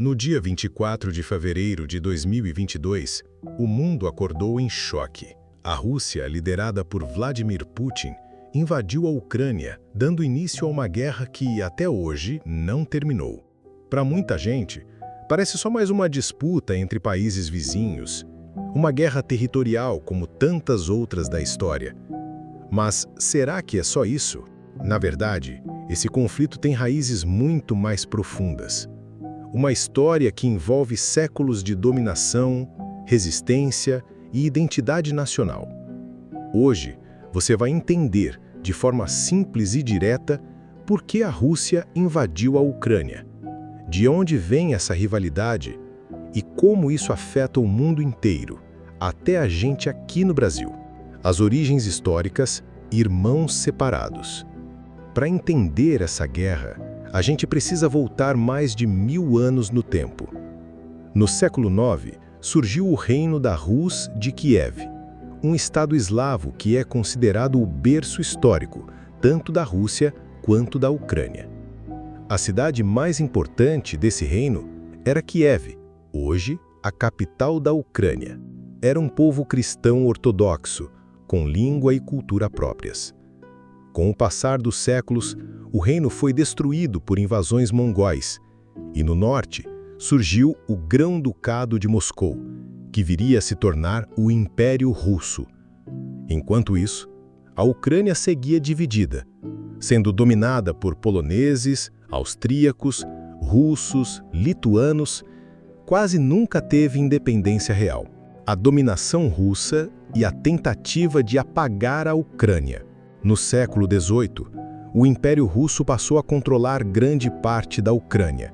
No dia 24 de fevereiro de 2022, o mundo acordou em choque. A Rússia, liderada por Vladimir Putin, invadiu a Ucrânia, dando início a uma guerra que, até hoje, não terminou. Para muita gente, parece só mais uma disputa entre países vizinhos, uma guerra territorial como tantas outras da história. Mas será que é só isso? Na verdade, esse conflito tem raízes muito mais profundas. Uma história que envolve séculos de dominação, resistência e identidade nacional. Hoje, você vai entender, de forma simples e direta, por que a Rússia invadiu a Ucrânia, de onde vem essa rivalidade e como isso afeta o mundo inteiro, até a gente aqui no Brasil. As origens históricas, irmãos separados. Para entender essa guerra, a gente precisa voltar mais de 1000 anos no tempo. No século IX, surgiu o Reino da Rus de Kiev, um estado eslavo que é considerado o berço histórico, tanto da Rússia quanto da Ucrânia. A cidade mais importante desse reino era Kiev, hoje a capital da Ucrânia. Era um povo cristão ortodoxo, com língua e cultura próprias. Com o passar dos séculos, o reino foi destruído por invasões mongóis, e no norte surgiu o Grão-Ducado de Moscou, que viria a se tornar o Império Russo. Enquanto isso, a Ucrânia seguia dividida, sendo dominada por poloneses, austríacos, russos, lituanos, quase nunca teve independência real. A dominação russa e a tentativa de apagar a Ucrânia. No século XVIII, o Império Russo passou a controlar grande parte da Ucrânia.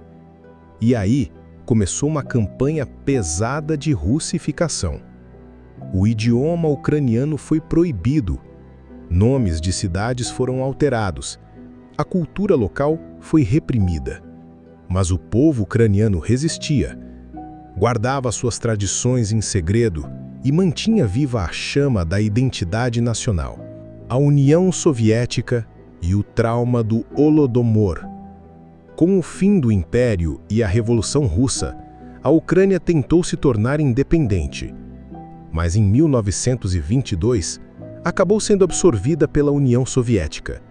E aí começou uma campanha pesada de russificação. O idioma ucraniano foi proibido, nomes de cidades foram alterados, a cultura local foi reprimida. Mas o povo ucraniano resistia, guardava suas tradições em segredo e mantinha viva a chama da identidade nacional. A União Soviética e o trauma do Holodomor. Com o fim do Império e a Revolução Russa, a Ucrânia tentou se tornar independente. Mas em 1922, acabou sendo absorvida pela União Soviética.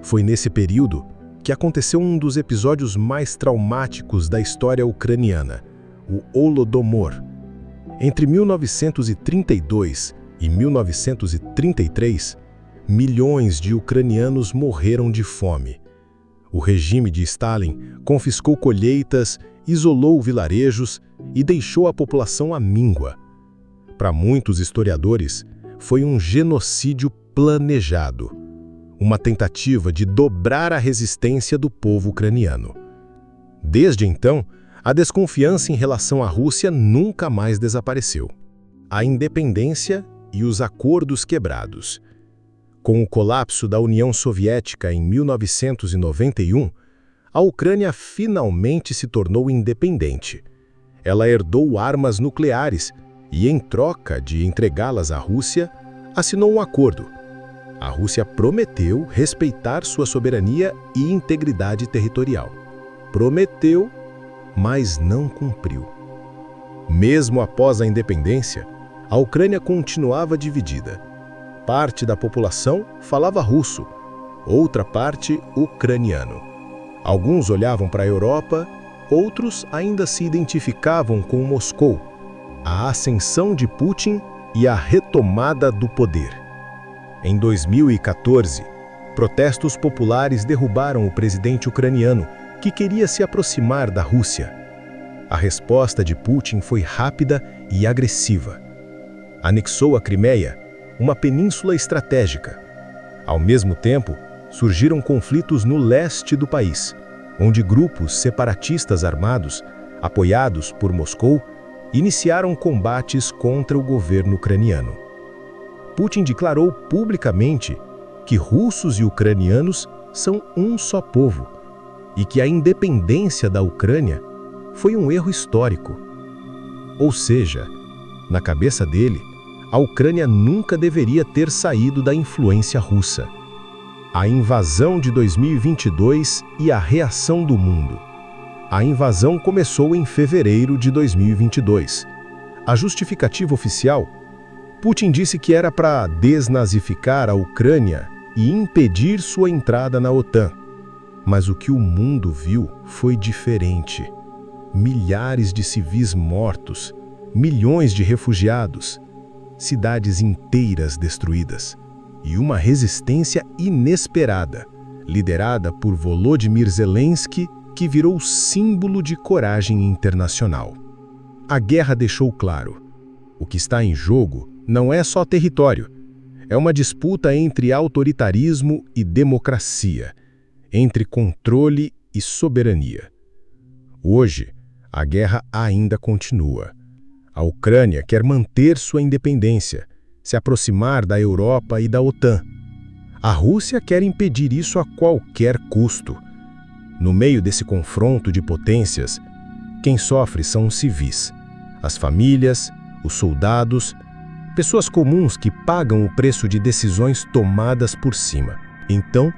Foi nesse período que aconteceu um dos episódios mais traumáticos da história ucraniana, o Holodomor. Entre 1932 e 1933, milhões de ucranianos morreram de fome. O regime de Stalin confiscou colheitas, isolou vilarejos e deixou a população à míngua. Para muitos historiadores, foi um genocídio planejado, uma tentativa de dobrar a resistência do povo ucraniano. Desde então, a desconfiança em relação à Rússia nunca mais desapareceu. A independência e os acordos quebrados. Com o colapso da União Soviética em 1991, a Ucrânia finalmente se tornou independente. Ela herdou armas nucleares e, em troca de entregá-las à Rússia, assinou um acordo. A Rússia prometeu respeitar sua soberania e integridade territorial. Prometeu, mas não cumpriu. Mesmo após a independência, a Ucrânia continuava dividida. Parte da população falava russo, outra parte ucraniano. Alguns olhavam para a Europa, outros ainda se identificavam com Moscou, a ascensão de Putin e a retomada do poder. Em 2014, protestos populares derrubaram o presidente ucraniano, que queria se aproximar da Rússia. A resposta de Putin foi rápida e agressiva. Anexou a Crimeia, uma península estratégica. Ao mesmo tempo, surgiram conflitos no leste do país, onde grupos separatistas armados, apoiados por Moscou, iniciaram combates contra o governo ucraniano. Putin declarou publicamente que russos e ucranianos são um só povo e que a independência da Ucrânia foi um erro histórico. Ou seja, na cabeça dele, a Ucrânia nunca deveria ter saído da influência russa. A invasão de 2022 e a reação do mundo. A invasão começou em fevereiro de 2022. A justificativa oficial? Putin disse que era para desnazificar a Ucrânia e impedir sua entrada na OTAN. Mas o que o mundo viu foi diferente. Milhares de civis mortos, milhões de refugiados, cidades inteiras destruídas e uma resistência inesperada, liderada por Volodymyr Zelensky, que virou símbolo de coragem internacional. A guerra deixou claro: o que está em jogo não é só território, é uma disputa entre autoritarismo e democracia, entre controle e soberania. Hoje, a guerra ainda continua. A Ucrânia quer manter sua independência, se aproximar da Europa e da OTAN. A Rússia quer impedir isso a qualquer custo. No meio desse confronto de potências, quem sofre são os civis, as famílias, os soldados, pessoas comuns que pagam o preço de decisões tomadas por cima. Então,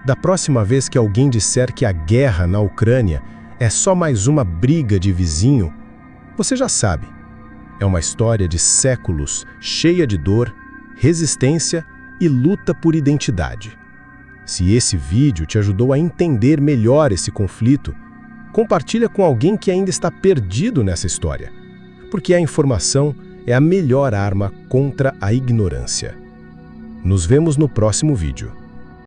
da próxima vez que alguém disser que a guerra na Ucrânia é só mais uma briga de vizinho, você já sabe. É uma história de séculos cheia de dor, resistência e luta por identidade. Se esse vídeo te ajudou a entender melhor esse conflito, compartilha com alguém que ainda está perdido nessa história, porque a informação é a melhor arma contra a ignorância. Nos vemos no próximo vídeo.